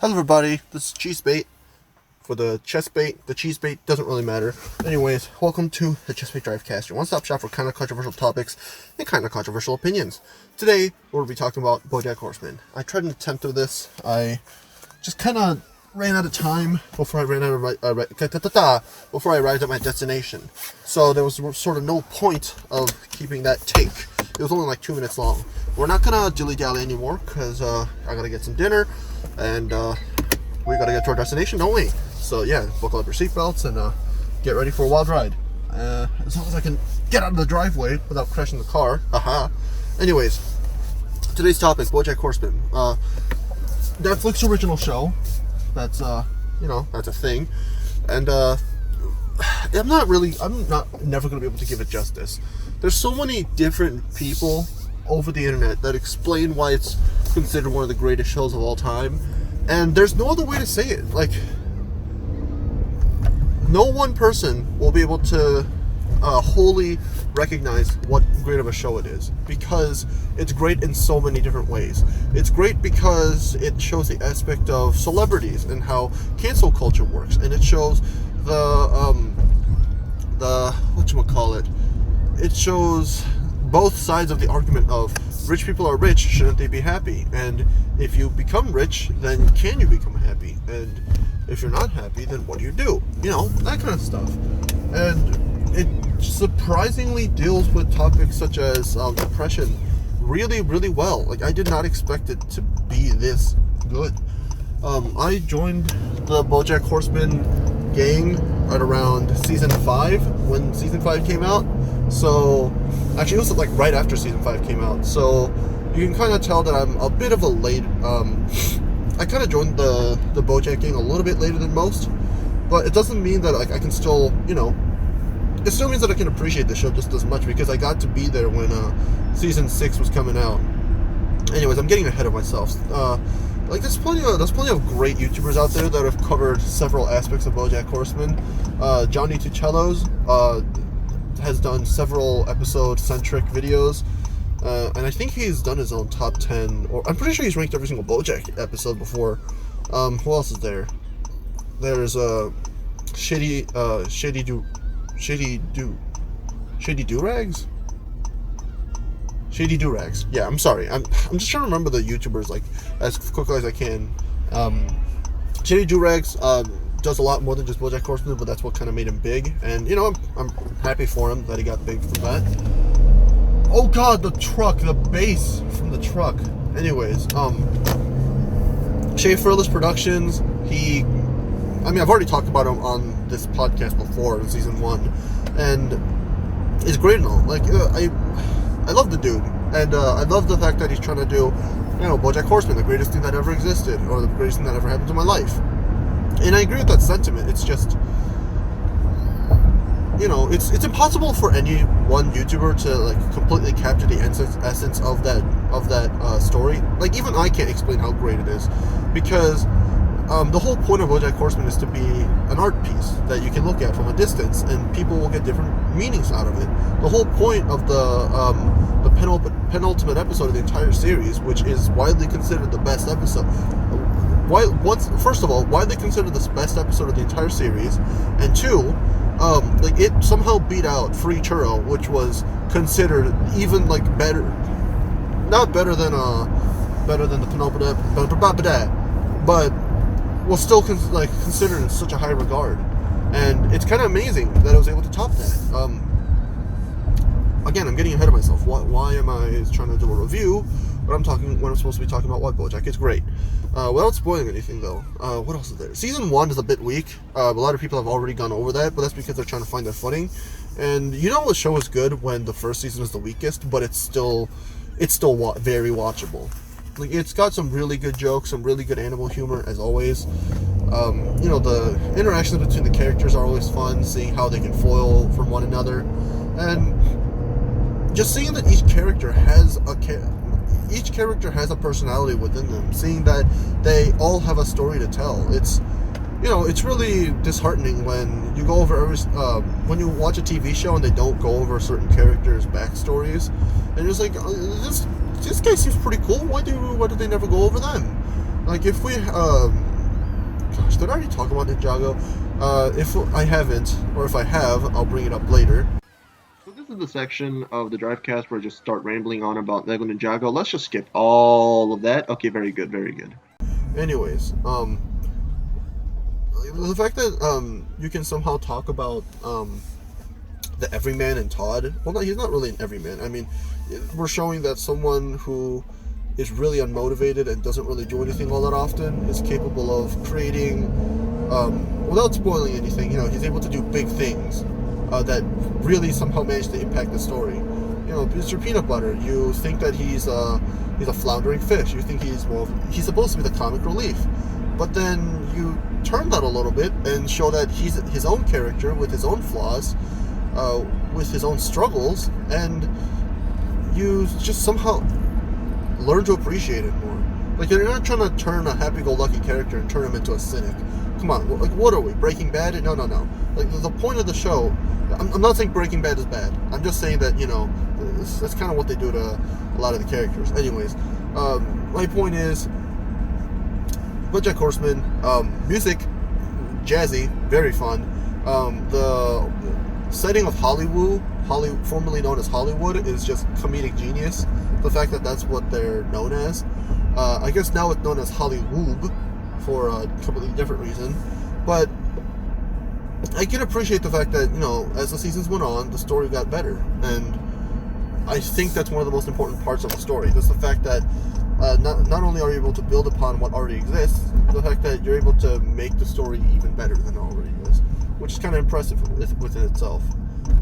Hello everybody, this is Chessbait for the Chessbait. The Chessbait doesn't really matter. Anyways, welcome to the Chessbait Drivecast, your one-stop shop for kind of controversial topics and kind of controversial opinions. Today, we'll be talking about BOJACK Horseman. I tried an attempt of this. I just kind of ran out of time before I arrived at my destination. So there was sort of no point of keeping that take. It was only like 2 minutes long. We're not gonna dilly-dally anymore because I gotta get some dinner and we gotta get to our destination, don't we? So yeah, buckle up your seatbelts and get ready for a wild ride. As long as I can get out of the driveway without crashing the car. Haha. Anyways, today's topic: BOJACK Horseman. Netflix original show. That's that's a thing, and I'm never gonna be able to give it justice. There's so many different people over the internet that explain why it's considered one of the greatest shows of all time, and there's no other way to say it. Like, no one person will be able to wholly recognize what great of a show it is, because it's great in so many different ways. It's great because it shows the aspect of celebrities and how cancel culture works, and it shows the whatchamacallit, it shows both sides of the argument of rich people are rich, shouldn't they be happy? And if you become rich, then can you become happy? And if you're not happy, then what do? You know, that kind of stuff. And it surprisingly deals with topics such as depression really, really well. Like, I did not expect it to be this good. I joined the BOJACK Horseman gang at around season 5, when season 5 came out. So, actually, it was like right after season 5 came out. So, you can kind of tell that I'm a bit of a late. I kind of joined the BOJACK gang a little bit later than most, but it doesn't mean that I can still, it still means that I can appreciate the show just as much, because I got to be there when season 6 was coming out. Anyways, I'm getting ahead of myself. There's plenty of great YouTubers out there that have covered several aspects of BOJACK Horseman. Johnny Tuchello's has done several episode-centric videos, and I think he's done his own top 10, or I'm pretty sure he's ranked every single BOJACK episode before. Who else is there? There's Shady Durags. Yeah, I'm sorry. I'm just trying to remember the YouTubers like as quickly as I can. Shady Durags does a lot more than just BOJACK Horseman, but that's what kind of made him big. And I'm happy for him that he got big from that. Oh God, the bass from the truck. Anyways, Shea Fearless Productions. I've already talked about him on this podcast before in season 1, and he's great and all. Like, I love the dude, and I love the fact that he's trying to do, BOJACK Horseman, the greatest thing that ever existed, or the greatest thing that ever happened to my life. And I agree with that sentiment. It's just, it's impossible for any one YouTuber to completely capture the essence of that story. Like, even I can't explain how great it is, because the whole point of BOJACK Horseman is to be an art piece that you can look at from a distance, and people will get different meanings out of it. The whole point of the penultimate episode of the entire series, which is widely considered the best episode. First of all, widely considered the best episode of the entire series, and 2, it somehow beat out Free Churro, which was considered even better, not better than the penultimate, but was still considered in such a high regard, and it's kind of amazing that I was able to top that. Again, I'm getting ahead of myself. Why am I trying to do a review when I'm supposed to be talking about what BOJACK? It's great. Without spoiling anything though, what else is there? Season 1 is a bit weak. A lot of people have already gone over that, but that's because they're trying to find their footing. And the show is good when the first season is the weakest, but it's still very watchable. It's got some really good jokes, some really good animal humor, as always. The interactions between the characters are always fun, seeing how they can foil from one another, and just seeing that each character has a personality within them, seeing that they all have a story to tell. It's really disheartening when you go over when you watch a TV show and they don't go over certain characters' backstories, and you're just like, this guy seems pretty cool. Why do they never go over them? Like, if we Gosh, did I already talk about Ninjago? If I haven't, or if I have, I'll bring it up later. So this is the section of the Drivecast where I just start rambling on about Lego Ninjago. Let's just skip all of that. Okay, very good, very good. Anyways, the fact that you can somehow talk about the everyman in Todd. Well, no, he's not really an everyman. I mean, we're showing that someone who is really unmotivated and doesn't really do anything all that often is capable of creating, without spoiling anything, he's able to do big things that really somehow manage to impact the story. Mr. Peanut Butter, you think that he's a floundering fish. You think he's supposed to be the comic relief. But then you turn that a little bit and show that he's his own character with his own flaws, with his own struggles, and you just somehow learn to appreciate it more. Like, you're not trying to turn a happy-go-lucky character and turn him into a cynic. Come on, like, what are we? Breaking Bad? No. Like, the point of the show, I'm not saying Breaking Bad is bad. I'm just saying that, that's kind of what they do to a lot of the characters. Anyways, my point is, BoJack Horseman, music, jazzy, very fun. The setting of Hollywood, formerly known as Hollywood, is just comedic genius. The fact that that's what they're known as. I guess now it's known as Hollywood for a completely different reason. But I can appreciate the fact that, as the seasons went on, the story got better. And I think that's one of the most important parts of the story. Just the fact that not only are you able to build upon what already exists, the fact that you're able to make the story even better than it already is, which is kind of impressive within itself.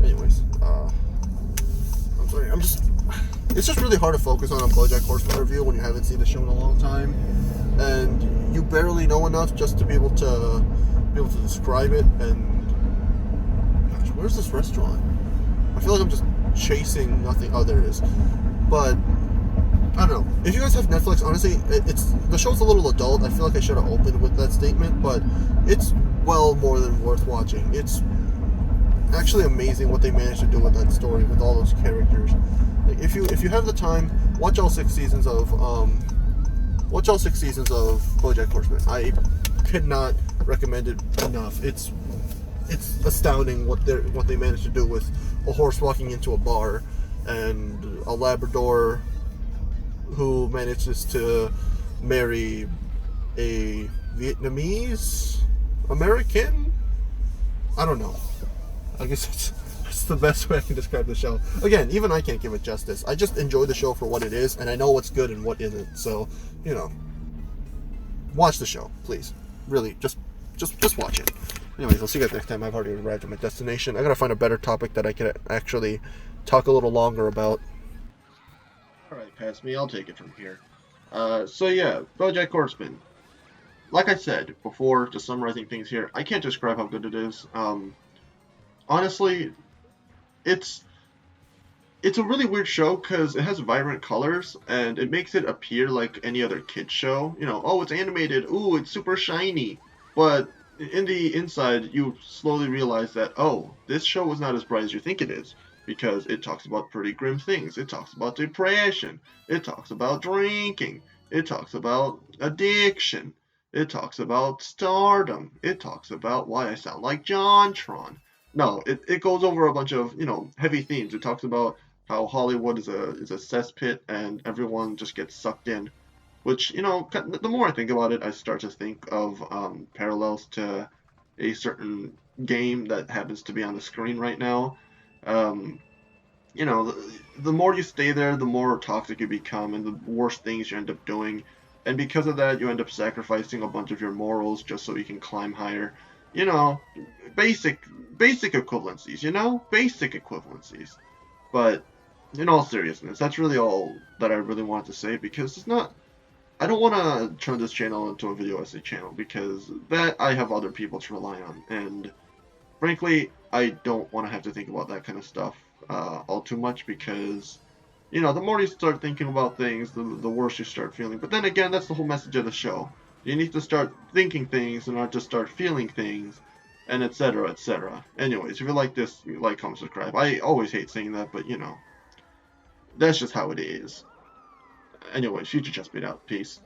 Anyways, I'm sorry. It's just really hard to focus on a BoJack Horseman review when you haven't seen the show in a long time, and you barely know enough just to be able to describe it. And gosh, where's this restaurant? I feel like I'm just chasing nothing. Oh, there it is. But I don't know. If you guys have Netflix, honestly, the show's a little adult. I feel like I should have opened with that statement, but it's well more than worth watching. It's actually amazing what they managed to do with that story, with all those characters. Like, if you have the time, watch all 6 seasons of BoJack Horseman. I could not recommend it enough. It's astounding what they managed to do with a horse walking into a bar and a Labrador who manages to marry a Vietnamese American. I don't know. I guess that's the best way I can describe the show. Again, even I can't give it justice. I just enjoy the show for what it is, and I know what's good and what isn't. So, watch the show, please. Really, just watch it. Anyways, I'll see you guys next time. I've already arrived at my destination. I gotta find a better topic that I can actually talk a little longer about. Alright, pass me. I'll take it from here. So yeah, BoJack Horseman. Like I said before, just summarizing things here, I can't describe how good it is. Honestly, it's a really weird show because it has vibrant colors and it makes it appear like any other kid's show. Oh, it's animated. Ooh, it's super shiny. But in the inside, you slowly realize that, oh, this show is not as bright as you think it is, because it talks about pretty grim things. It talks about depression. It talks about drinking. It talks about addiction. It talks about stardom. It talks about why I sound like JonTron. No, it goes over a bunch of, heavy themes. It talks about how Hollywood is a cesspit and everyone just gets sucked in. Which, the more I think about it, I start to think of parallels to a certain game that happens to be on the screen right now. The more you stay there, the more toxic you become and the worse things you end up doing. And because of that, you end up sacrificing a bunch of your morals just so you can climb higher. Basic equivalencies, basic equivalencies. But in all seriousness, that's really all that I really wanted to say, because I don't want to turn this channel into a video essay channel, because that I have other people to rely on, and frankly, I don't want to have to think about that kind of stuff all too much, because, the more you start thinking about things, the worse you start feeling. But then again, that's the whole message of the show. You need to start thinking things and not just start feeling things, and etc., etc. Anyways, if you like this, like, comment, subscribe. I always hate saying that, but, that's just how it is. Anyways, future Chessbait out. Peace.